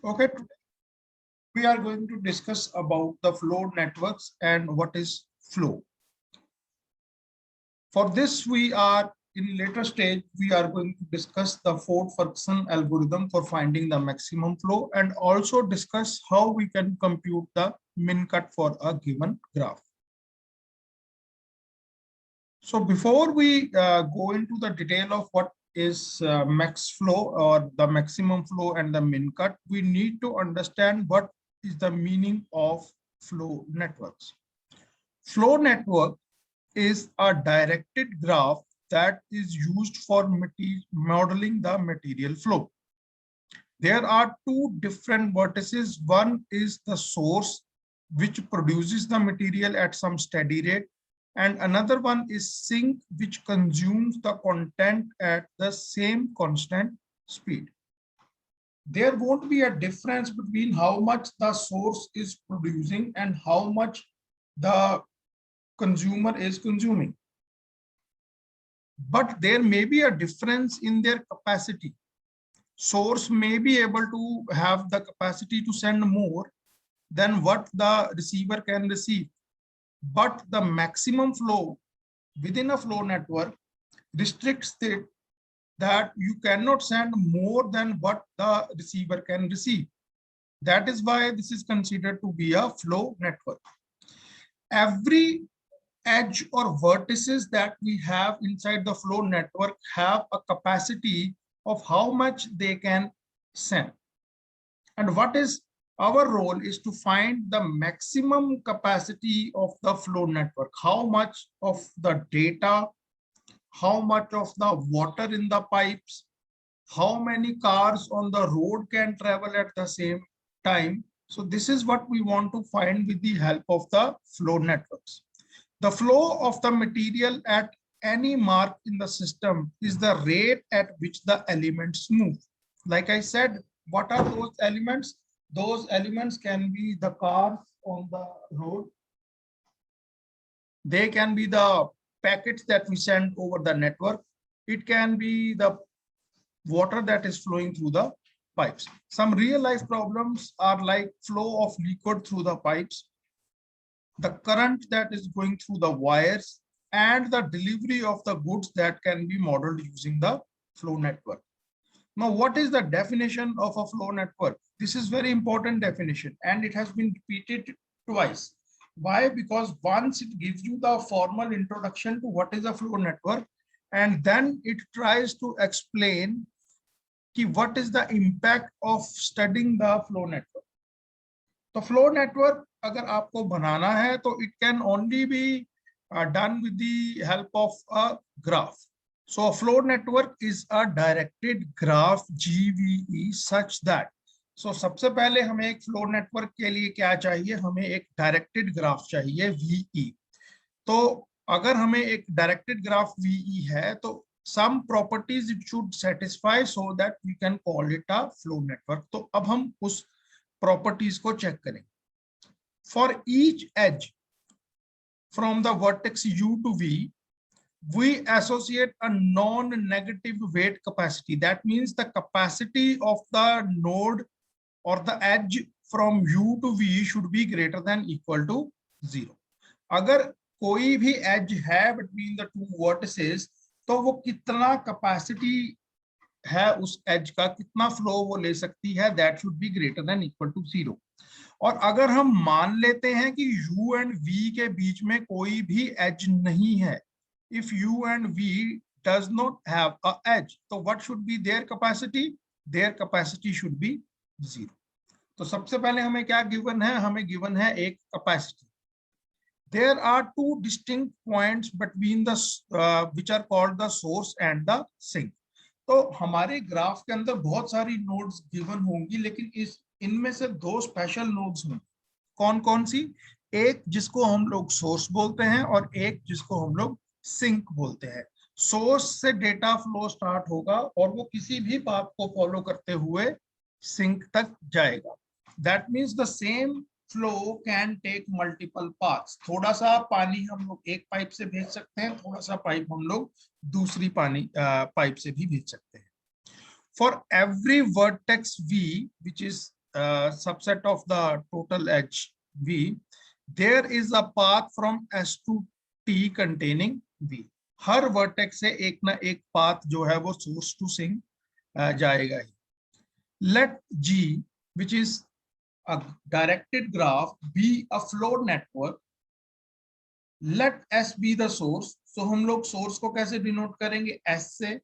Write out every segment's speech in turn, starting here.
Okay, today we are going to discuss about the flow networks and what is flow. For this, we are in later stage, we are going to discuss the Ford-Ferguson algorithm for finding the maximum flow and also discuss how we can compute the min cut for a given graph. So before we go into the detail of what is max flow or the maximum flow and the min cut, we need to understand what is the meaning of flow networks. Flow network is a directed graph that is used for modeling the material flow. There are two different vertices. One is the source, which produces the material at some steady rate, and another one is sink, which consumes the content at the same constant speed. There won't be a difference between how much the source is producing and how much the consumer is consuming. But there may be a difference in their capacity. Source may be able to have the capacity to send more than what the receiver can receive. But the maximum flow within a flow network restricts it that you cannot send more than what the receiver can receive. That is why this is considered to be a flow network. Every edge or vertices that we have inside the flow network have a capacity of how much they can send. And what is our role is to find the maximum capacity of the flow network, how much of the data, how much of the water in the pipes, how many cars on the road can travel at the same time. So this is what we want to find with the help of the flow networks. The flow of the material at any mark in the system is the rate at which the elements move. Like I said, what are those elements? Those elements can be the cars on the road. They can be the packets that we send over the network. It can be the water that is flowing through the pipes. Some real life problems are like flow of liquid through the pipes, the current that is going through the wires, and the delivery of the goods that can be modeled using the flow network. Now, what is the definition of a flow network? This is very important definition, and it has been repeated twice. Why? Because once it gives you the formal introduction to what is a flow network, and then it tries to explain what is the impact of studying the flow network. तो flow network अगर आपको बनाना है तो it can only be done with the help of a graph. So a flow network is a directed graph GVE such that, so सबसे पहले हमें एक फ्लो नेटवर्क के लिए क्या चाहिए, हमें एक डायरेक्टेड ग्राफ चाहिए VE. तो अगर हमें एक डायरेक्टेड ग्राफ VE है तो some properties it should satisfy so that we can call it a flow network. तो अब हम उस प्रॉपर्टीज को चेक करें. For each edge from the vertex U to V, we associate a non-negative weight capacity. That means the capacity of the node or the edge from U to V should be greater than equal to 0. अगर कोई भी edge है between the two vertices, तो वो कितना capacity है उस as का, कितना फ्लो वो ले सकती है, that should be greater than equal to 0. और अगर हम मान लेते हैं कि U एंड V के बीच में कोई भी एज नहीं है, if U and V does not have a edge, तो what should be there capacity? There capacity should be 0. तो सबसे पहले हमें क्या गिवन है? हमें गिवन है एक capacity. There are two distinct points between the which are called the source and the sink. तो हमारे ग्राफ के अंदर बहुत सारी नोड्स गिवन होंगी, लेकिन इनमें से दो स्पेशल नोड्स होंगी. कौन कौन सी? एक जिसको हम लोग सोर्स बोलते हैं और एक जिसको हम लोग सिंक बोलते हैं. सोर्स से डेटा फ्लो स्टार्ट होगा और वो किसी भी पाथ को फॉलो करते हुए सिंक तक जाएगा. That means the same flow can take multiple paths. थोड़ा सा पानी हम लोग एक पाइप से भेज सकते हैं, थोड़ा सा पाइप हम लोग दूसरी पाइप से भी भेज सकते हैं. For every vertex V, which is subset of the total edge V, there is a path from S to T containing V. Her vertex से एक ना एक पाथ जो है वो सोर्स टू सिंक जाएगा ही. Let G, which is a directed graph, be a flow network. Let S be the source. So हम लोग सोर्स को कैसे डिनोट करेंगे? S से,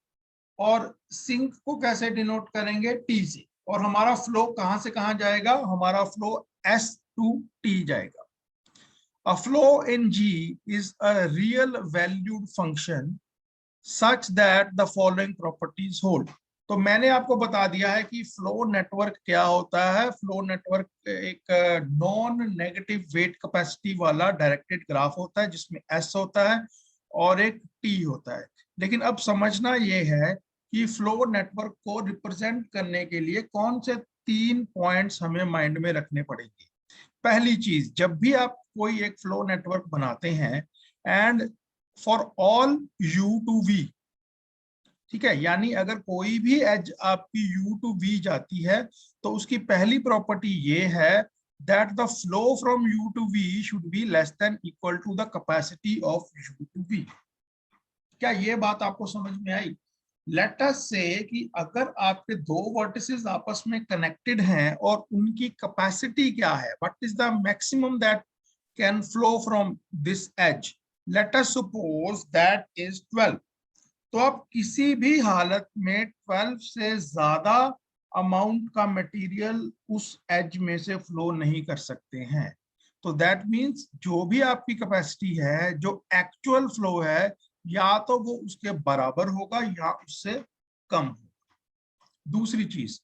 और सिंक को कैसे डिनोट करेंगे? T से. और हमारा फ्लो कहां से कहां जाएगा? हमारा फ्लो S to T जाएगा. A flow in G is a real valued function such that the following properties hold. तो मैंने आपको बता दिया है कि फ्लो नेटवर्क क्या होता है. फ्लो नेटवर्क एक नॉन नेगेटिव वेट कैपेसिटी वाला डायरेक्टेड ग्राफ होता है जिसमें एस होता है और एक टी होता है. लेकिन अब समझना ये है कि फ्लो नेटवर्क को रिप्रेजेंट करने के लिए कौन से 3 पॉइंट्स हमें माइंड में रखने पड़ेंगे. पहली चीज, जब भी आप कोई एक फ्लो नेटवर्क बनाते हैं, and for all U to V, ठीक है, यानी अगर कोई भी एज आपकी U to V जाती है तो उसकी पहली प्रॉपर्टी ये है that the flow from U to V should be less than equal to the capacity of U to V. क्या ये बात आपको समझ में आई? Let us say कि अगर आपके दो वर्टिसेस आपस में कनेक्टेड हैं और उनकी कैपेसिटी क्या है, what is the maximum that can flow from this edge? Let us suppose that is 12. तो आप किसी भी हालत में 12 से ज्यादा अमाउंट का मटेरियल उस एज में से फ्लो नहीं कर सकते हैं. तो दैट मींस जो भी आपकी कैपेसिटी है, जो एक्चुअल फ्लो है, या तो वो उसके बराबर होगा या उससे कम होगा. दूसरी चीज,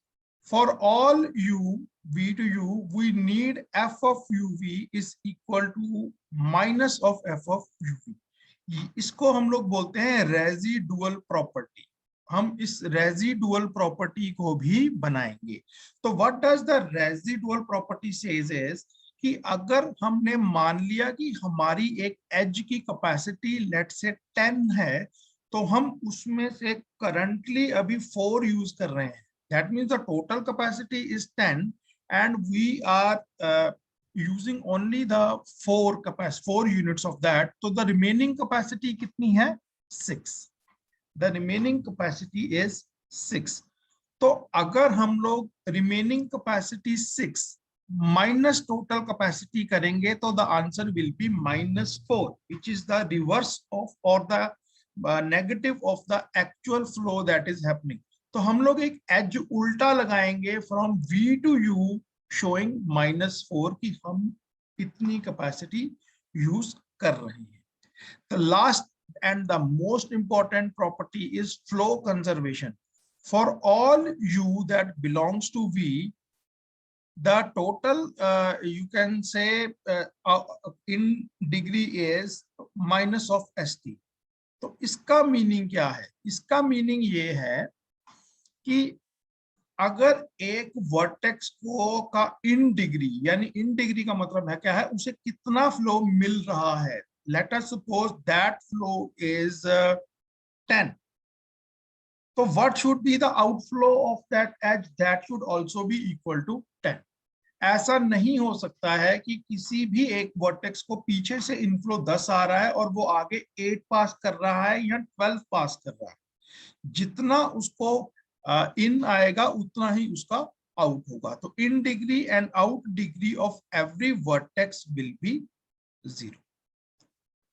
for all u v to u we need f of uv is equal to minus of f of uv. इसको हम लोग बोलते हैं रेजिडुअल प्रॉपर्टी. हम इस रेजिडुअल प्रॉपर्टी को भी बनाएंगे. तो what does the residual property says is कि अगर हमने मान लिया कि हमारी एक एज की कैपेसिटी लेट से 10 है, तो हम उसमें से करंटली अभी 4 यूज कर रहे हैं. That means the total capacity is 10 and we are using only the 4 units of that. So the remaining capacity कितनी है? 6. The remaining capacity is 6. तो अगर हम लोग remaining capacity 6 minus total capacity करेंगे तो the answer will be -4, which is the reverse of or the negative of the actual flow that is happening. तो हम लोग एक edge उल्टा लगाएंगे from V to U showing -4 कि हम कितनी कैपेसिटी यूज कर रहे हैं. The last and the most important property is flow conservation. For all U that belongs to V, the total you can say in degree is minus of ST. तो इसका meaning क्या है? इसका meaning ये है कि अगर एक वर्टेक्स को का इन डिग्री, यानी इन डिग्री का मतलब है क्या है, उसे कितना फ्लो मिल रहा है. Let us suppose that flow is 10. तो what should be the outflow of that edge? That should also be equal to 10. ऐसा नहीं हो सकता है कि किसी भी एक वर्टेक्स को पीछे से इनफ्लो 10 आ रहा है और वो आगे 8 पास कर रहा है या 12 पास कर रहा है. जितना उसको इन आएगा उतना ही उसका आउट होगा. तो in degree and out degree of every vertex will be 0.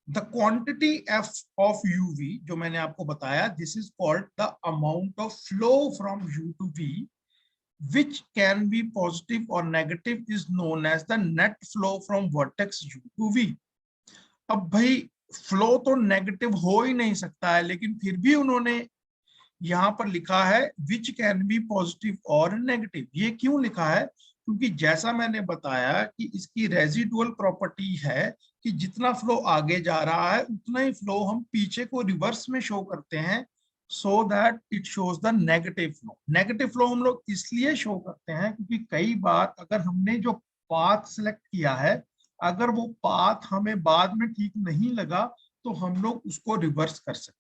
The quantity f of uv जो मैंने आपको बताया, this is called the amount of flow from u to v which can be positive or negative is known as the net flow from vertex u to v. अब भाई flow तो negative हो ही नहीं सकता है, लेकिन फिर भी उन्होंने यहाँ पर लिखा है विच कैन बी पॉजिटिव और नेगेटिव. ये क्यों लिखा है? क्योंकि जैसा मैंने बताया कि इसकी रेजिडुअल प्रॉपर्टी है कि जितना फ्लो आगे जा रहा है उतना ही फ्लो हम पीछे को रिवर्स में शो करते हैं, so that it shows the negative flow. Negative flow हम लोग इसलिए शो करते हैं क्योंकि कई बार अगर हमने जो पाथ सिलेक्ट किया है, अगर वो पाथ हमें बाद में ठीक नहीं लगा तो हम लोग उसको रिवर्स कर सकते.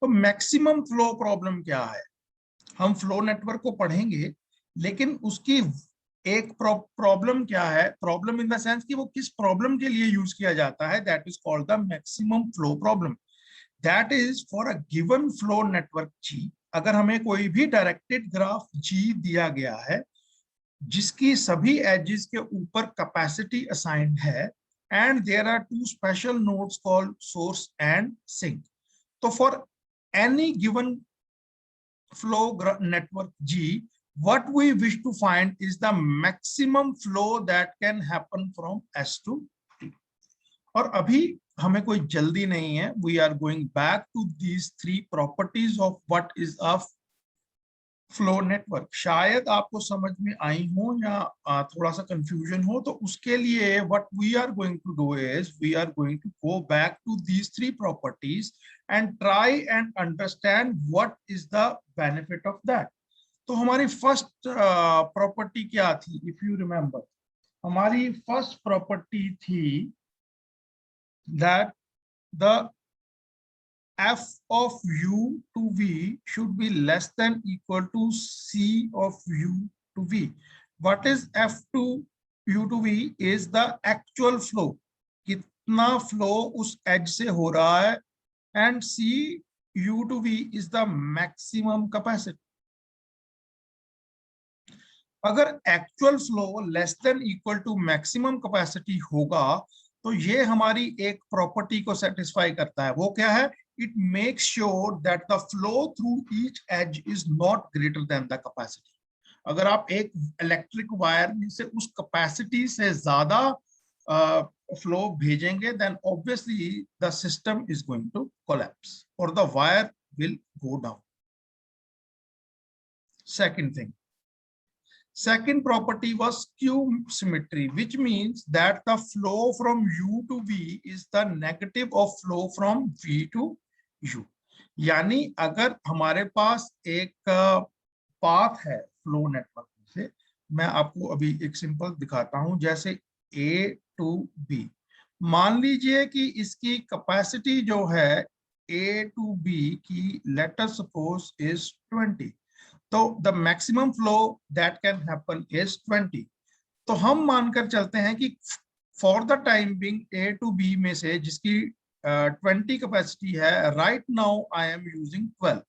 तो मैक्सिमम फ्लो प्रॉब्लम क्या है? हम फ्लो नेटवर्क को पढ़ेंगे, लेकिन उसकी एक प्रॉब्लम क्या है, प्रॉब्लम इन द सेंस कि वो किस प्रॉब्लम के लिए यूज किया जाता है, that is called the maximum flow problem. That is for a given flow network G. अगर हमें कोई भी डायरेक्टेड ग्राफ जी दिया गया है जिसकी सभी एजेस के ऊपर कैपेसिटी असाइंड है and there are two special nodes called source and sink. तो for any given flow network G, what we wish to find is the maximum flow that can happen from S to T. और अभी हमें कोई जल्दी नहीं है, we are going back to these three properties of what is a flow network. शायद आपको समझ में आई हो या थोड़ा सा कंफ्यूजन हो, तो उसके लिए what we are going to do is we are going to go back to these three properties and try and understand what is the benefit of that. तो हमारी फर्स्ट प्रॉपर्टी क्या थी, इफ यू रिमेंबर, हमारी first property थी that the f of u to v should be less than equal to c of u to v. What is f to u to v is the actual flow, कितना flow उस as से हो रहा है, and c u to v is the maximum capacity. अगर actual flow less than equal to maximum capacity होगा तो ये हमारी एक प्रॉपर्टी को सेटिस्फाई करता है। वो क्या है, it makes sure that the flow through each edge is not greater than the capacity. अगर आप एक इलेक्ट्रिक वायर में से उस कैपेसिटी से ज्यादा फ्लो भेजेंगे then obviously the system is going to collapse or the wire will go down. Second thing, second property was skew symmetry, which means that the flow from U to V is the negative of flow from V to U. यानी अगर हमारे पास एक path है flow network से, मैं आपको अभी एक सिंपल दिखाता हूं, जैसे A to B। मान लीजिए कि इसकी कैपेसिटी जो है A to B की, लेट अस सपोज इज 20, तो the maximum flow that can happen is 20। तो हम मानकर चलते हैं कि for the time being A to B में से जिसकी 20 कैपेसिटी है, right now I am using 12।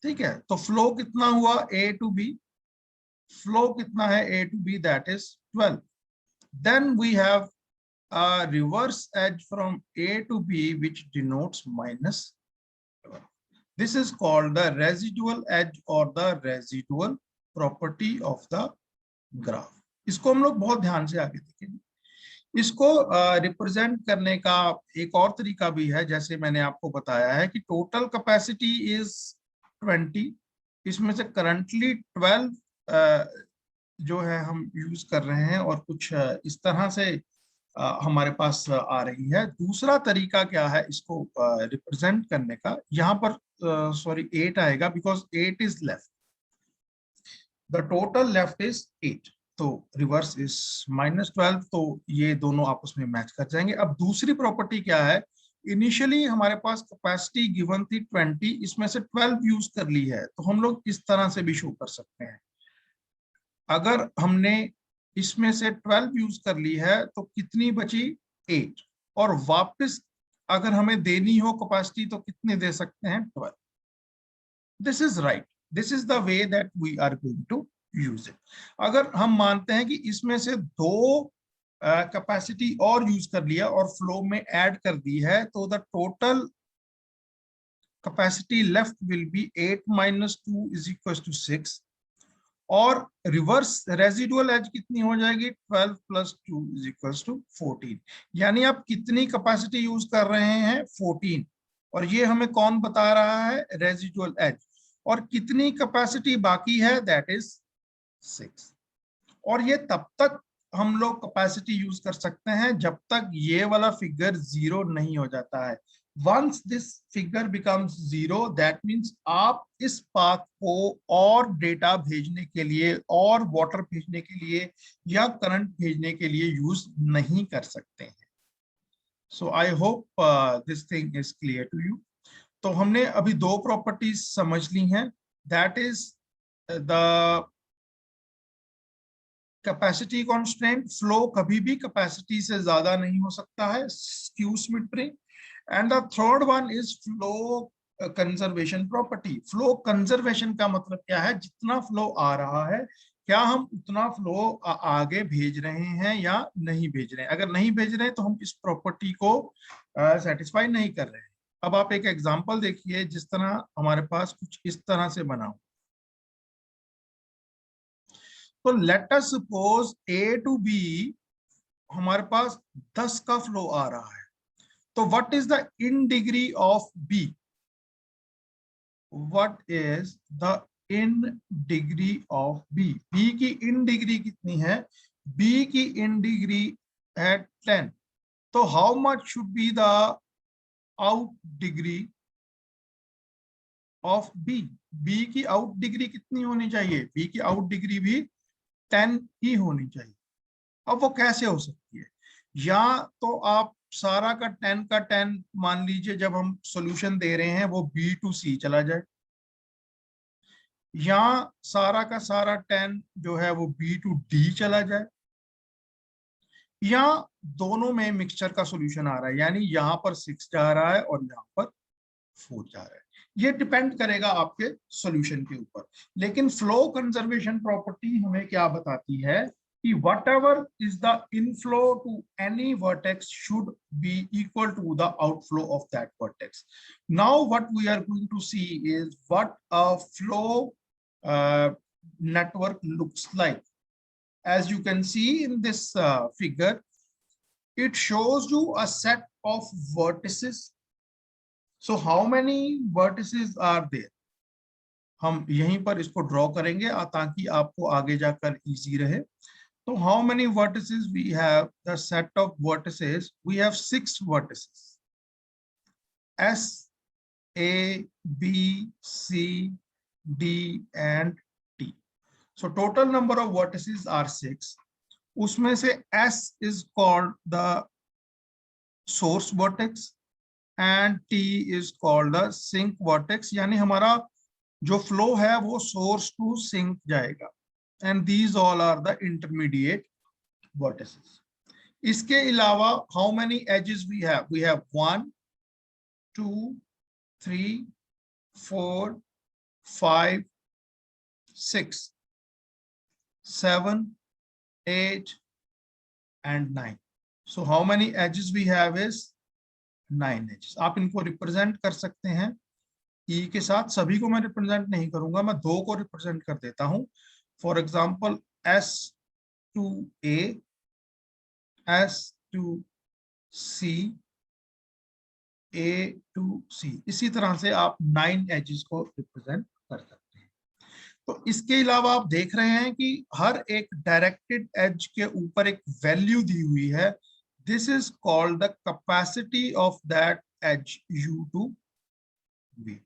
ठीक है, तो फ्लो कितना हुआ A to B, फ्लो कितना है A to B, that is 12। Then we have a reverse edge from A to B which denotes minus 12. This is called the residual edge or the residual property of the graph. इसको हम लोग बहुत ध्यान से आगे देखेंगे। इसको represent करने का एक और तरीका भी है, जैसे मैंने आपको बताया है कि टोटल कैपेसिटी इज 20, इसमें से करंटली 12 जो है हम यूज कर रहे हैं और कुछ इस तरह से हमारे पास आ रही है। दूसरा तरीका क्या है इसको रिप्रेजेंट करने का, यहाँ पर सॉरी 8 आएगा because 8 is left, the total left is 8, तो रिवर्स इज -12, तो ये दोनों आपस में मैच कर जाएंगे। अब दूसरी प्रॉपर्टी क्या है, इनिशियली हमारे पास कैपेसिटी गिवन थी 20, इसमें से 12 यूज कर ली है, तो हम लोग इस तरह से भी शो कर सकते हैं। अगर हमने इसमें से 12 यूज कर ली है तो कितनी बची 8, और वापस अगर हमें देनी हो कैपेसिटी तो कितने दे सकते हैं 12। This is right, this is the way that we are going to use it. अगर हम मानते हैं कि इसमें से 2 कैपेसिटी और यूज कर लिया और फ्लो में ऐड कर दी है, तो the total capacity left will be 8 - 2 = 6, और रिवर्स रेजिडुअल एज कितनी हो जाएगी 12 + 2 = 14। यानी आप कितनी कैपेसिटी यूज कर रहे हैं 14, और ये हमें कौन बता रहा है, रेजिडुअल एज, और कितनी कैपेसिटी बाकी है, दैट इज 6। और ये तब तक हम लोग कैपेसिटी यूज कर सकते हैं जब तक ये वाला फिगर 0 नहीं हो जाता है। Once this figure becomes 0, that means आप इस पाथ को और डेटा भेजने के लिए और वाटर भेजने के लिए या करंट भेजने के लिए यूज नहीं कर सकते हैं। So I hope this thing is clear to you. तो हमने अभी 2 प्रॉपर्टीज समझ ली हैं, that is the capacity constant, flow कभी भी कैपेसिटी से ज्यादा नहीं हो सकता है, skew symmetry. And the third one is flow conservation property. Flow conservation का मतलब क्या है, जितना फ्लो आ रहा है क्या हम उतना फ्लो आगे भेज रहे हैं या नहीं भेज रहे हैं। अगर नहीं भेज रहे हैं तो हम इस प्रॉपर्टी को सेटिस्फाई नहीं कर रहे हैं। अब आप एक एग्जांपल देखिए, जिस तरह हमारे पास कुछ इस तरह से बना हो। तो let us suppose A to B हमारे पास 10 का फ्लो आ रहा है। तो what is the in degree of B, what is the in degree of B, B की इन डिग्री कितनी है, बी की इन डिग्री है 10। तो how much should be the out degree of B, B की आउट डिग्री कितनी होनी चाहिए, बी की आउट डिग्री भी 10 ही होनी चाहिए। अब वो कैसे हो सकती है, या तो आप सारा का 10 का 10 मान लीजिए, जब हम सॉल्यूशन दे रहे हैं वो बी टू सी चला जाए, या सारा का सारा 10 जो है वो बी टू डी चला जाए, या दोनों में मिक्सचर का सॉल्यूशन आ रहा है, यानी यहाँ पर 6 जा रहा है और यहाँ पर 4 जा रहा है। ये डिपेंड करेगा आपके सॉल्यूशन के ऊपर। लेकिन फ्लो कंजर्वेशन प्रॉपर्टी हमें क्या बताती है कि whatever is the inflow to any vertex should be equal to the outflow of that vertex. Now what we are going to see is what a flow network looks like. As you can see in this figure, it shows you a set of vertices. So how many vertices are there? हम यहीं पर इसको draw करेंगे ताकि आपको आगे जाकर easy रहे। So how many vertices we have? The set of vertices, we have 6 vertices. S, A, B, C, D and T. So total number of vertices are 6. उसमें से S is called the source vertex and T is called the sink vertex. यानी हमारा जो flow है वो source to sink जाएगा, and these all are the intermediate vertices. इसके अलावा how many edges we have, we have 1 2 3 4 5 6 7 8 and 9. So how many edges we have is 9 edges. आप इनको रिप्रेजेंट कर सकते हैं ई के साथ। सभी को मैं रिप्रेजेंट नहीं करूंगा, मैं 2 को रिप्रेजेंट कर देता हूं। For example S to A, S to C, A to C। इसी तरह से आप 9 एजेस को रिप्रेजेंट कर सकते हैं। तो इसके अलावा आप देख रहे हैं कि हर एक डायरेक्टेड एज के ऊपर एक वैल्यू दी हुई है। This is called the capacity of that edge U to V।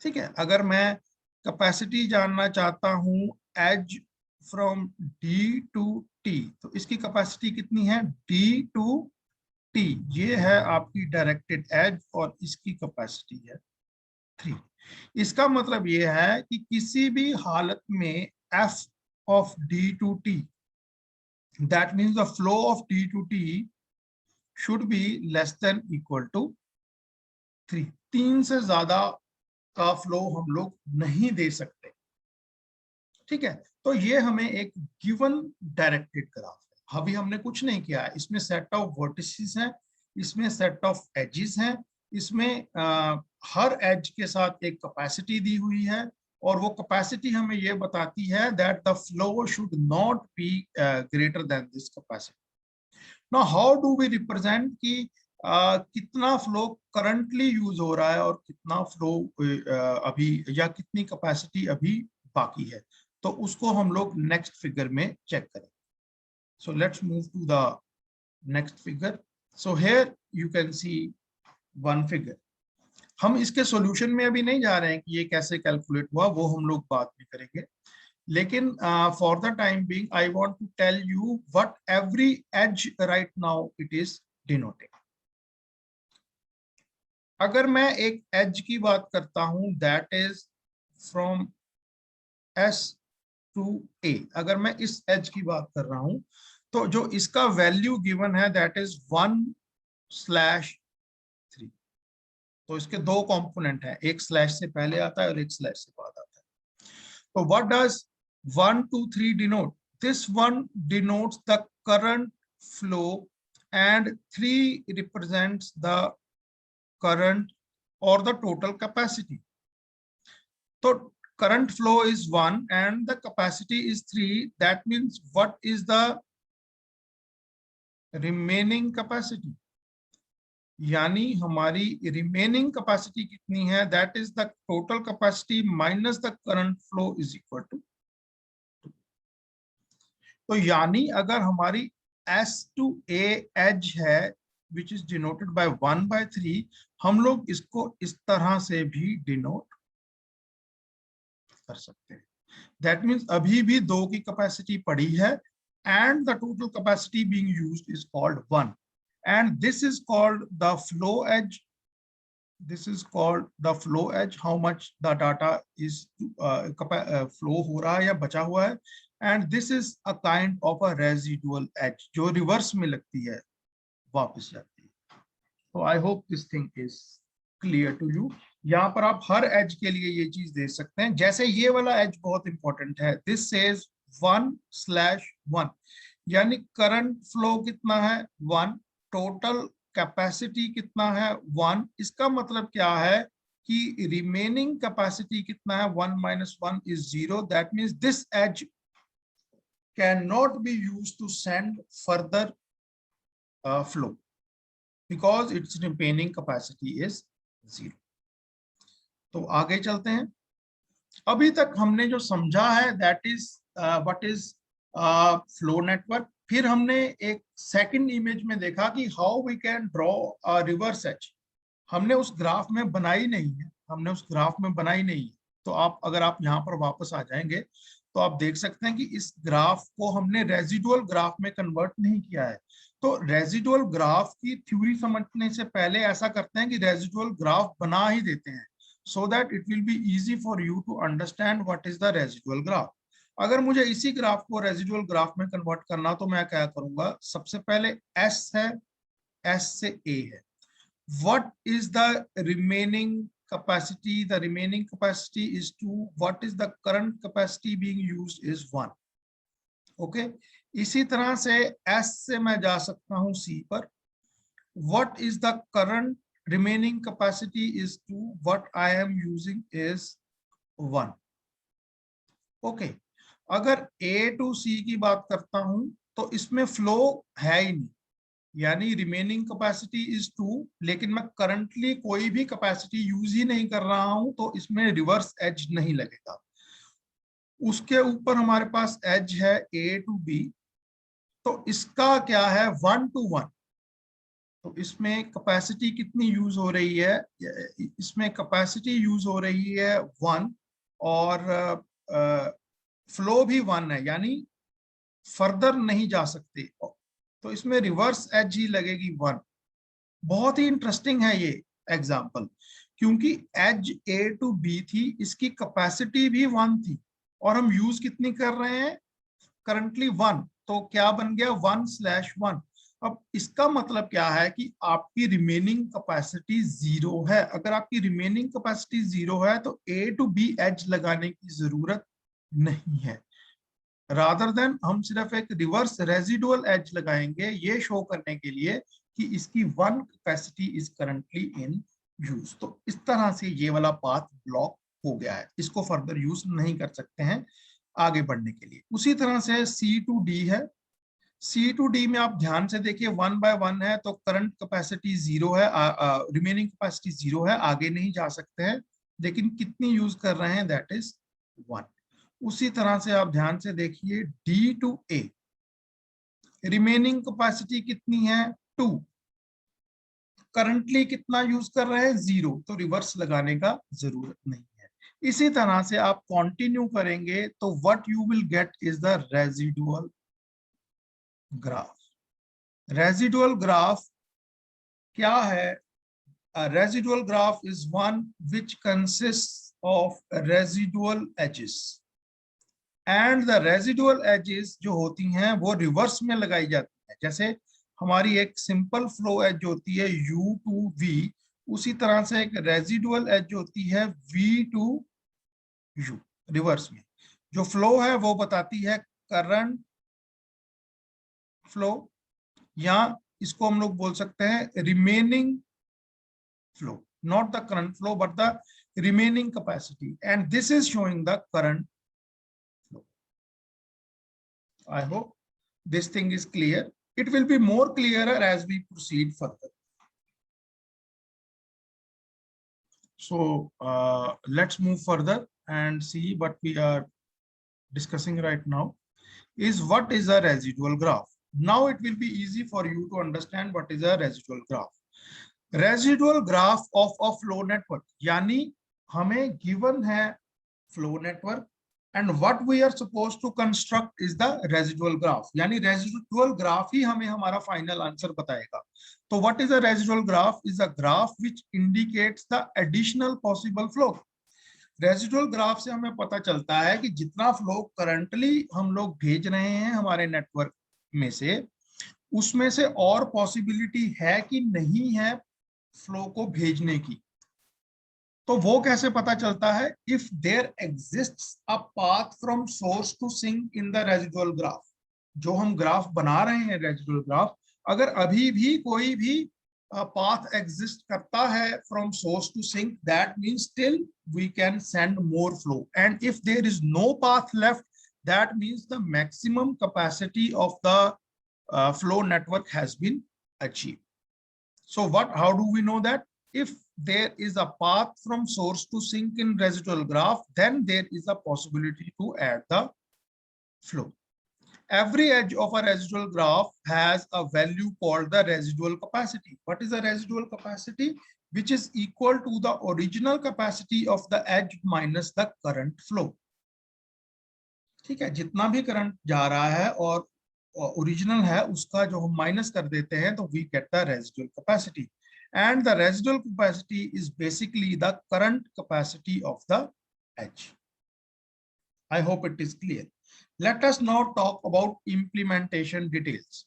ठीक है, अगर मैं कैपेसिटी जानना चाहता हूं edge from D to T, तो इसकी कैपेसिटी कितनी है, D to T। ये है आपकी डायरेक्टेड एज और इसकी कैपेसिटी है 3। इसका मतलब ये है कि किसी भी हालत में F of D to T, that means the flow of D to T should be less than equal to 3। 3 से ज्यादा का फ्लो हम लोग नहीं दे सकते। ठीक है, तो ये हमें एक गिवन डायरेक्टेड ग्राफ है। अभी हमने कुछ नहीं किया है, इसमें सेट ऑफ वर्टिसेस हैं, इसमें सेट ऑफ एजेस हैं, इसमें हर एज के साथ एक कैपेसिटी दी हुई है, और वो कैपेसिटी हमें ये बताती है that the flow should not be greater than this capacity. Now how do we represent कि कितना फ्लो करंटली यूज हो रहा है और कितना फ्लो अभी, या कितनी कैपेसिटी अभी बाकी है, तो उसको हम लोग नेक्स्ट फिगर में चेक करें। So let's move to the next figure. So here you can see one figure. हम इसके सॉल्यूशन में अभी नहीं जा रहे हैं कि ये कैसे कैलकुलेट हुआ, वो हम लोग बाद में करेंगे। लेकिन for the time being I want to tell you what every edge right now it is denoting. अगर मैं एक एज की बात करता हूं that is from S to A, अगर मैं इस एज की बात कर रहा हूं तो जो इसका वैल्यू गिवन है दैट इज 1/3। तो इसके दो कंपोनेंट हैं, एक स्लैश से पहले आता है और एक स्लैश से बाद आता है। तो what does 1 2 3 denote? This one denotes the current flow and 3 represents the current or the total capacity. So current flow is 1 and the capacity is 3. That means what is the remaining capacity? यानी हमारी remaining capacity कितनी है? That is the total capacity minus the current flow is equal to 2. तो यानी अगर हमारी S to A edge है which is denoted by 1/3, हम लोग इसको इस तरह से भी डिनोट कर सकते हैं। That means अभी भी 2 की कैपेसिटी पड़ी है and the total capacity being used is called 1, and this is called the flow edge. This is called the flow edge, how much the data is flow हो रहा है या बचा हुआ है, and this is a kind of a residual edge जो reverse में लगती है वापस जाती है। तो I hope this thing is clear to you. यहाँ पर आप हर एज के लिए ये चीज दे सकते हैं। जैसे ये वाला एज बहुत इंपॉर्टेंट है, दिस सेज 1/1, यानी करंट फ्लो कितना है 1, टोटल कैपेसिटी कितना है 1। इसका मतलब क्या है कि रिमेनिंग कैपेसिटी कितना है 1 - 1 is 0। That means this edge can not be used to send further flow because its remaining capacity is 0। तो आगे चलते हैं। अभी तक हमने जो समझा है that is what is flow network. फिर हमने एक सेकंड इमेज में देखा कि how we can draw a reverse edge. हमने उस ग्राफ में बनाई नहीं है, हमने उस ग्राफ में बनाई नहीं है। तो आप अगर आप यहाँ पर वापस आ जाएंगे तो आप देख सकते हैं कि इस ग्राफ को हमने रेजिडुअल ग्राफ में कन्वर्ट नहीं किया है। तो रेजिडुअल ग्राफ की थ्योरी समझने से पहले ऐसा करते हैं कि रेजिडुअल ग्राफ बना ही देते हैं so that it will be easy for you to understand what is the residual graph। अगर मुझे इसी ग्राफ को रेजिडुअल ग्राफ में कन्वर्ट करना तो मैं क्या करूंगा, सबसे पहले S है, S से A है। What is the remaining capacity? The remaining capacity is 2. What is the current capacity being used is 1। Okay? इसी तरह से S से मैं जा सकता हूं C पर। What is the current remaining capacity is 2. What I am using is 1। Okay? अगर A to C की बात करता हूं तो इसमें फ्लो है ही नहीं, यानी रिमेनिंग कैपेसिटी इज 2, लेकिन मैं करंटली कोई भी कैपेसिटी यूज ही नहीं कर रहा हूं तो इसमें रिवर्स एज नहीं लगेगा। उसके ऊपर हमारे पास एज है A to B, तो इसका क्या है 1 to 1। तो इसमें कैपेसिटी कितनी यूज हो रही है, इसमें कैपेसिटी यूज हो रही है 1 और फ्लो भी 1 है, यानी फर्दर नहीं जा सकते, तो इसमें रिवर्स एज ही लगेगी 1। बहुत ही इंटरेस्टिंग है ये एग्जांपल, क्योंकि एज A to B थी, इसकी कैपेसिटी भी 1 थी और हम यूज कितनी कर रहे हैं करंटली 1, तो क्या बन गया 1/1। अब इसका मतलब क्या है कि आपकी रिमेनिंग कैपेसिटी 0 है। अगर आपकी रिमेनिंग कैपेसिटी 0 है तो A to B एज लगाने की जरूरत नहीं है, रादर देन हम सिर्फ एक रिवर्स रेजिडुअल एज लगाएंगे ये शो करने के लिए कि इसकी 1 capacity is currently in use. तो इस तरह से ये वाला पाथ ब्लॉक हो गया है, इसको फर्दर यूज नहीं कर सकते हैं आगे बढ़ने के लिए। उसी तरह से C to D है। C to D में आप ध्यान से देखिए 1/1 है, तो करंट कैपेसिटी 0 है, रिमेनिंग कैपेसिटी 0 है, आगे नहीं जा सकते हैं, लेकिन कितनी यूज कर रहे हैं दैट इज 1। उसी तरह से आप ध्यान से देखिए D to A, remaining capacity कितनी है 2, करंटली कितना यूज कर रहे हैं 0, तो रिवर्स लगाने का जरूरत नहीं है। इसी तरह से आप कंटिन्यू करेंगे तो what you will get is the residual graph. Residual graph क्या है? A residual graph is one which consists of residual edges and the residual edges जो होती हैं वो रिवर्स में लगाई जाती है। जैसे हमारी एक सिंपल फ्लो एज होती है U टू V, उसी तरह से एक रेजिडुअल एज होती है V टू U, रिवर्स में। जो फ्लो है वो बताती है करंट फ्लो, या इसको हम लोग बोल सकते हैं remaining flow, not the current flow but the remaining capacity, and this is showing the current flow. I hope this thing is clear. It will be more clearer as we proceed further. So let's move further and see what we are discussing right now is what is a residual graph. Now it will be easy for you to understand what is a residual graph. Residual graph of a flow network, यानी हमें given है flow network and what we are suppose to construct is the residual graph, यानी residual graph ही हमें हमारा final answer बताएगा। तो what is a residual graph? Is a graph which indicates the additional possible flow. Residual graph से हमें पता चलता है कि जितना फ्लो करंटली हम लोग भेज रहे हैं हमारे नेटवर्क में से, उसमें से और पॉसिबिलिटी है कि नहीं है फ्लो को भेजने की। तो वो कैसे पता चलता है? If there exists a path from source to sink in the residual graph, जो हम ग्राफ बना रहे हैं रेजिडुअल ग्राफ, अगर अभी भी कोई भी पाथ एग्जिस्ट करता है from source to sink, that means still we can send more flow, and if there is no path left, that means the maximum capacity of the flow network has been achieved. So how do we know that? If there is a path from source to sink in residual graph, then there is a possibility to add the flow. Every edge of a residual graph has a value called the residual capacity. What is the residual capacity? Which is equal to the original capacity of the edge minus the current flow. ठीक है, जितना भी current जा रहा है और original है उसका जो हम माइनस कर देते हैं, तो we get the residual capacity, and the residual capacity is basically the current capacity of the edge. I hope it is clear. Let us now talk about implementation details.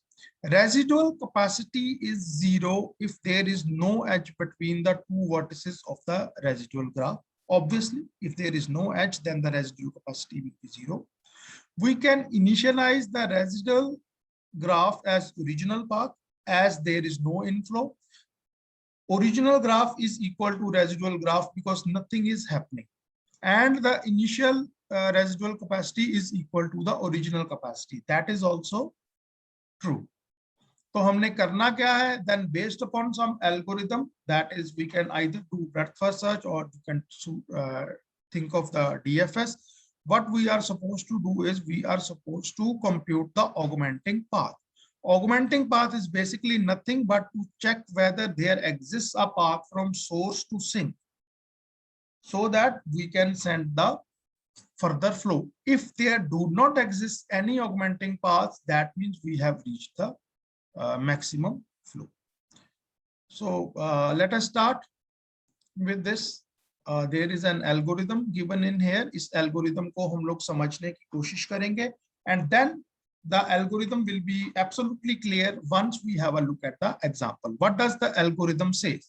Residual capacity is zero if there is no edge between the two vertices of the residual graph. Obviously, if there is no edge, then the residual capacity will be zero. We can initialize the residual graph as original path as there is no inflow. Original graph is equal to residual graph because nothing is happening, and the initial residual capacity is equal to the original capacity. That is also true. तो हमने करना क्या है? Then based upon some algorithm, that is we can either do breadth first search or we can think of the DFS. What we are supposed to do is we are supposed to compute the augmenting path. Augmenting path is basically nothing but to check whether there exists a path from source to sink, so that we can send the further flow. If there do not exist any augmenting paths, that means we have reached the maximum flow. So let us start with this. There is an algorithm given in here. इस algorithm को हम लोग समझने की कोशिश करेंगे, and then the algorithm will be absolutely clear once we have a look at the example. What does the algorithm say?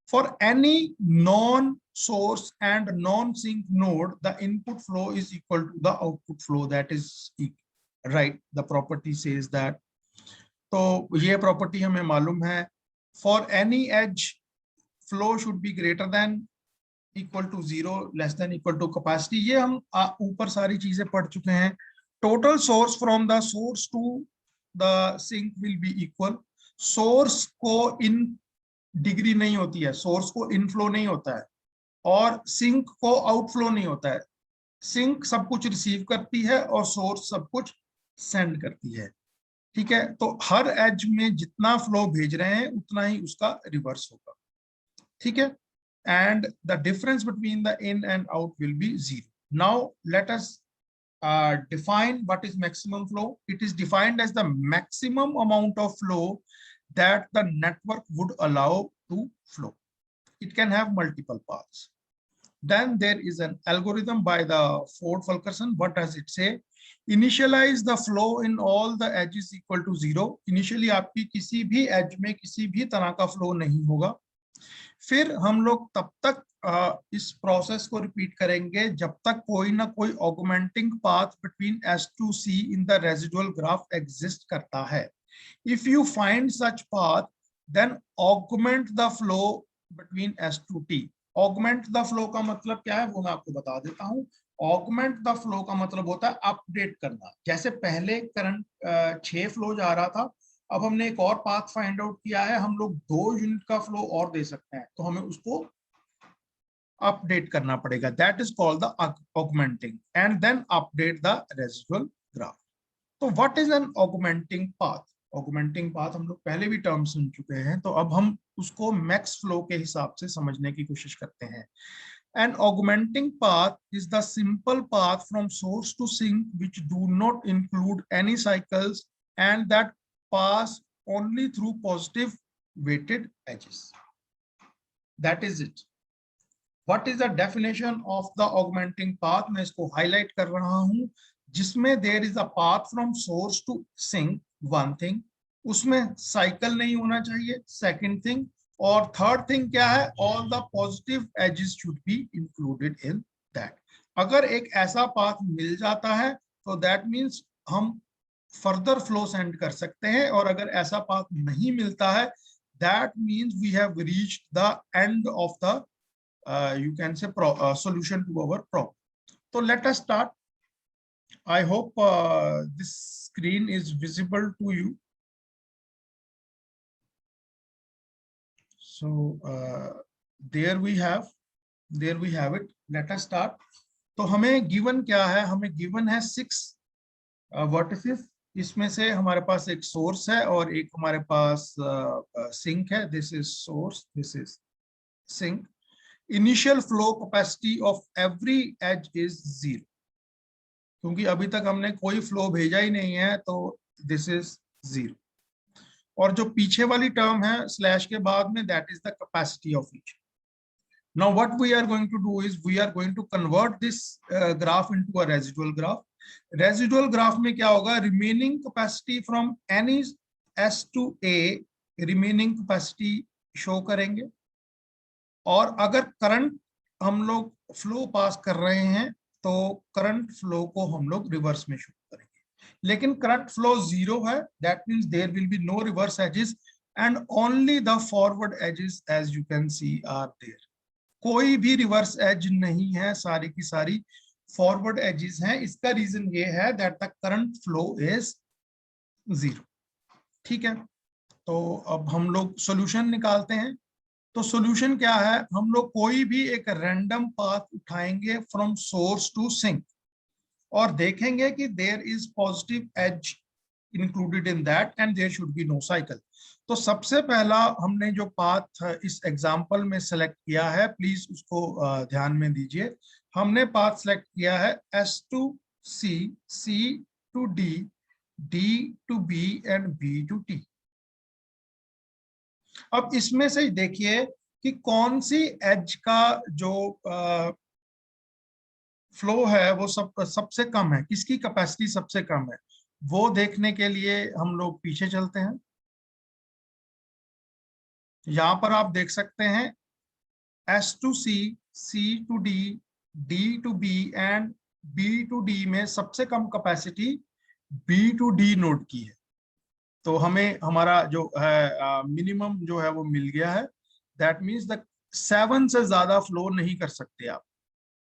For any non-source and non-sink node, the input flow is equal to the output flow. That is right. The property says that. तो ये property हमें मालूम है. For any edge, flow should be greater than equal to 0, less than equal to capacity. ये हम ऊपर सारी चीजें पढ़ चुके हैं. Total source from the source to the sink will be equal. Source को in डिग्री नहीं होती है, सोर्स को इनफ्लो नहीं होता है, और सिंक को आउटफ्लो नहीं होता है. सिंक सब कुछ रिसीव करती है और सोर्स सब कुछ सेंड करती है. ठीक है, तो हर एज में जितना फ्लो भेज रहे हैं उतना ही उसका रिवर्स होगा. ठीक है, and the difference between the in and out will be 0. Now let us define what is maximum flow. It is defined as the maximum amount of flow that the network would allow to flow. It can have multiple paths. Then there is an algorithm by the Ford Fulkerson. What does it say? Initialize the flow in all the edges equal to 0. Initially आपकी किसी भी edge में किसी भी तरह का flow नहीं होगा. फिर हम लोग तब तक इस प्रोसेस को रिपीट करेंगे जब तक कोई ना कोई augmenting path between S2C in the residual graph exist करता है. If you find such path then augment the flow between S2T. Augment the flow का मतलब क्या है वो मैं आपको बता देता हूं. ऑगमेंट द फ्लो का मतलब होता है अपडेट करना. जैसे पहले करंट 6 फ्लो जा रहा था, अब हमने एक और पाथ फाइंड आउट किया है, हम लोग 2 यूनिट का फ्लो और दे सकते हैं, तो हमें उसको अपडेट करना पड़ेगा. That is called the augmenting and then update the residual graph. तो what is an augmenting path? Augmenting path हम लोग पहले भी टर्म सुन चुके हैं, तो अब हम उसको मैक्स फ्लो के हिसाब से समझने की कोशिश करते हैं. An augmenting path is the simple path from source to sink which do not include any cycles and that pass only through positive weighted edges. That is it. What is the definition of the augmenting path? मैं इसको highlight कर रहा हूं. जिसमें there is a path from source to sink, one thing. उसमें cycle नहीं होना चाहिए, second thing. और थर्ड थिंग क्या है? All the positive edges should be included in that. अगर एक ऐसा पाथ मिल जाता है तो दैट मींस हम फर्दर फ्लो सेंड कर सकते हैं, और अगर ऐसा पाथ नहीं मिलता है that means we have reached the end of the you can say solution to our problem. तो let us start. I hope this screen is visible to you. So there we have it. Let us start. तो हमें given क्या है? हमें given है 6 vertices. इसमें से हमारे पास एक source है और एक हमारे पास sink है. This is source, this is sink. Initial flow capacity of every edge is 0. क्योंकि अभी तक हमने कोई flow भेजा ही नहीं है, तो this is 0. और जो पीछे वाली टर्म है स्लैश के बाद में, that is the capacity of each. Now what we are going to do is we are going to convert this graph into a residual graph. Residual graph में क्या होगा? Remaining capacity from any S to A, remaining capacity show करेंगे. और अगर current हम लोग flow पास कर रहे हैं तो करंट फ्लो को हम लोग रिवर्स में शो करेंगे. लेकिन करंट फ्लो 0 है, that means there will be no reverse edges and only the forward edges as you can see are there. कोई भी रिवर्स एज नहीं है, सारी की सारी फॉरवर्ड एजेस हैं. इसका रीजन ये है that the current flow is 0. ठीक है, तो अब हम लोग सॉल्यूशन निकालते हैं. तो सॉल्यूशन क्या है? हम लोग कोई भी एक रैंडम पाथ उठाएंगे फ्रॉम सोर्स टू सिंक और देखेंगे कि there is positive edge included in that and there should be no cycle. तो सबसे पहला हमने जो पाथ इस एग्जांपल में सेलेक्ट किया है, प्लीज उसको ध्यान में दीजिए. हमने पाथ सेलेक्ट किया है S to C, C to D, D to B and B to T. अब इसमें से देखिए कि कौन सी एज का जो फ्लो है वो सबसे कम है, किसकी कैपेसिटी सबसे कम है, वो देखने के लिए हम लोग पीछे चलते हैं. यहां पर आप देख सकते हैं S to C, C to D, D to B and B to D में सबसे कम capacity B to D node की है. तो हमें हमारा जो है मिनिमम जो है वो मिल गया है. दैट मीन्स द 7 से ज्यादा फ्लो नहीं कर सकते आप,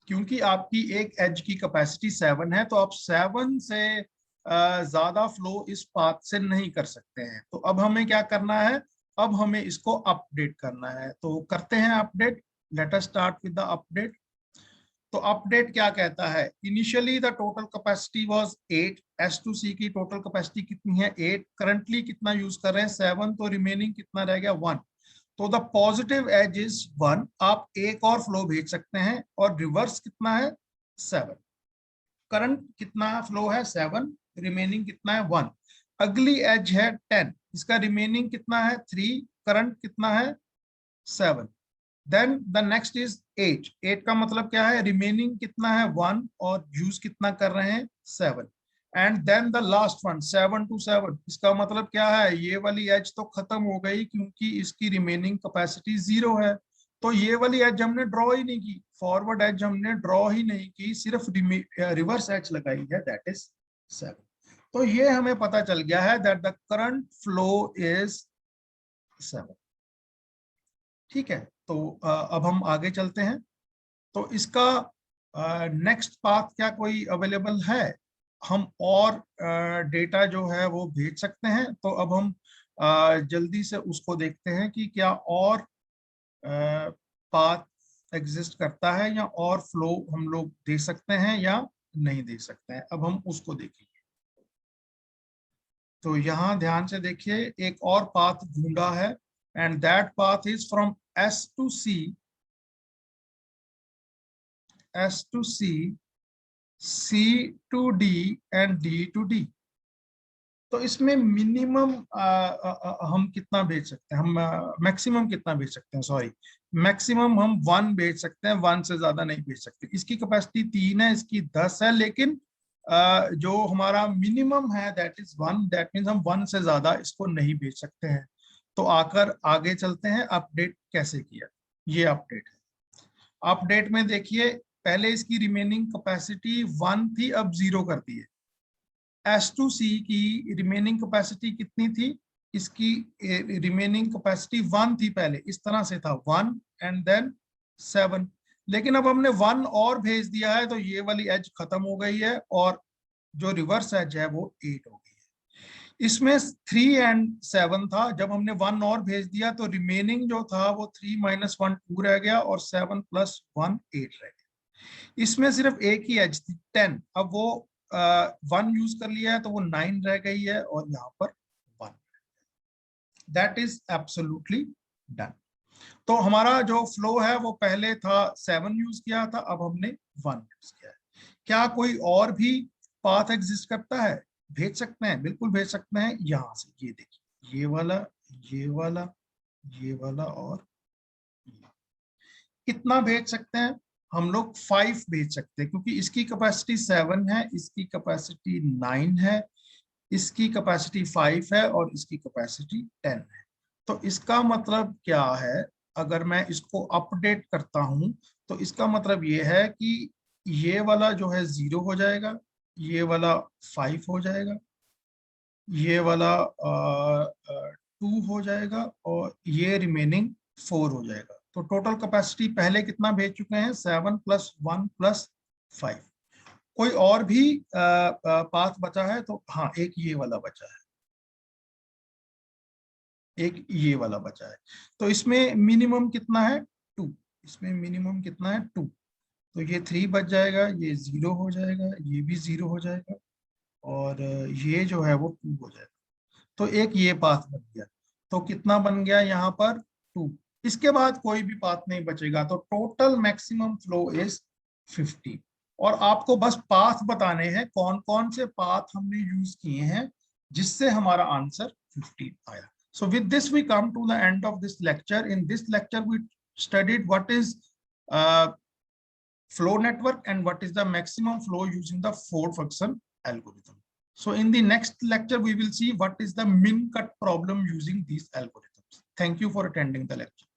क्योंकि आपकी एक एज की कैपेसिटी 7 है, तो आप 7 से ज्यादा फ्लो इस पाथ से नहीं कर सकते हैं. तो अब हमें क्या करना है? अब हमें इसको अपडेट करना है. तो करते हैं update. Late us start with the update. तो अपडेट क्या कहता है? Initially the total capacity was 8. S to C की टोटल कैपेसिटी कितनी है? 8. करंटली कितना यूज कर रहे हैं? 7. तो रिमेनिंग कितना रह गया? 1. तो द पॉजिटिव एज इज 1. आप एक और फ्लो भेज सकते हैं. और रिवर्स कितना है? 7. करंट कितना फ्लो है? 7. रिमेनिंग कितना है? 1. अगली एज है 10. इसका रिमेनिंग कितना है? 3. करंट कितना है? 7. देन द नेक्स्ट इज 8 का मतलब क्या है, रिमेनिंग कितना है 1 और यूज कितना कर रहे हैं 7, and then the last one 7 to 7, इसका मतलब क्या है, ये वाली एज तो खत्म हो गई क्योंकि इसकी रिमेनिंग कैपेसिटी 0 है, तो ये वाली एज हमने ड्रॉ ही नहीं की, फॉरवर्ड एज हमने ड्रॉ ही नहीं की, सिर्फ रिवर्स एज लगाई है, दैट इज 7। तो ये हमें पता चल गया है that the current flow is 7। ठीक है, तो अब हम आगे चलते हैं। तो इसका नेक्स्ट पाथ क्या कोई अवेलेबल है, हम और डेटा जो है वो भेज सकते हैं, तो अब हम जल्दी से उसको देखते हैं कि क्या और पाथ एग्जिस्ट करता है या और फ्लो हम लोग दे सकते हैं या नहीं दे सकते हैं, अब हम उसको देखेंगे। तो यहाँ ध्यान से देखिए, एक और पाथ ढूंढा है, and that path is from S to C, S to C, C to D and D to D। तो इसमें मिनिमम हम कितना भेज सकते हैं, हम मैक्सिमम कितना भेज सकते हैं, सॉरी मैक्सिमम हम 1 भेज सकते हैं, 1 से ज्यादा नहीं भेज सकते। इसकी कैपेसिटी 3 है, इसकी 10 है, लेकिन जो हमारा मिनिमम है दैट इज 1, दैट मीन्स हम 1 से ज्यादा इसको नहीं भेज सकते हैं। तो आकर आगे चलते हैं, अपडेट कैसे किया, ये अपडेट है। अपडेट में देखिए, पहले इसकी रिमेनिंग कैपेसिटी 1 थी, अब 0 कर दी है। S2C की रिमेनिंग कैपेसिटी कितनी थी, इसकी रिमेनिंग कैपेसिटी 1 थी पहले, इस तरह से था 1 एंड देन 7, लेकिन अब हमने 1 और भेज दिया है, तो ये वाली एज खत्म हो गई है और जो रिवर्स एज है वो 8 हो गई है। इसमें 3 and 7 था, जब हमने 1 और भेज दिया तो रिमेनिंग जो था वो 3 - 1 2 रह गया और 7 + 1 8 रह गया। इसमें सिर्फ एक ही एज थी 10, अब वो 1 यूज कर लिया है तो वो 9 रह गई है और यहाँ पर 1, दैट इज एब्सोल्युटली डन। तो हमारा जो फ्लो है वो पहले था 7 यूज किया था, अब हमने 1 यूज किया है। क्या कोई और भी पाथ एग्जिस्ट करता है, भेज सकते हैं, बिल्कुल भेज सकते हैं। यहां से ये देखिए, ये वाला, ये वाला, ये वाला और ये। कितना भेज सकते हैं हम लोग, 5 भेज सकते हैं, क्योंकि इसकी कैपेसिटी 7 है, इसकी कैपेसिटी 9 है, इसकी कैपेसिटी 5 है और इसकी कैपेसिटी 10 है। तो इसका मतलब क्या है, अगर मैं इसको अपडेट करता हूं तो इसका मतलब ये है कि ये वाला जो है 0 हो जाएगा, ये वाला 5 हो जाएगा, ये वाला 2 हो जाएगा और ये रिमेनिंग 4 हो जाएगा। तो टोटल कैपेसिटी पहले कितना भेज चुके हैं, 7 + 1 + 5। कोई और भी पाथ बचा है तो हाँ, एक ये वाला बचा है, एक ये वाला बचा है। तो इसमें मिनिमम कितना है 2, इसमें मिनिमम कितना है 2, तो ये 3 बच जाएगा, ये 0 हो जाएगा, ये भी 0 हो जाएगा और ये जो है वो 2 हो जाएगा। तो एक ये पाथ बन गया, तो कितना बन गया यहाँ पर 2। इसके बाद कोई भी पाथ नहीं बचेगा, तो टोटल मैक्सिमम फ्लो इज 50। और आपको बस पाथ बताने हैं, कौन कौन से पाथ हमने यूज किए हैं जिससे हमारा आंसर 50 आया। So with this we come to the end of this lecture. In this lecture we studied what is flow network and what is the maximum flow using the Ford function algorithm. So in the next lecture we will see what is the min cut problem using these algorithms. Thank you for attending the lecture.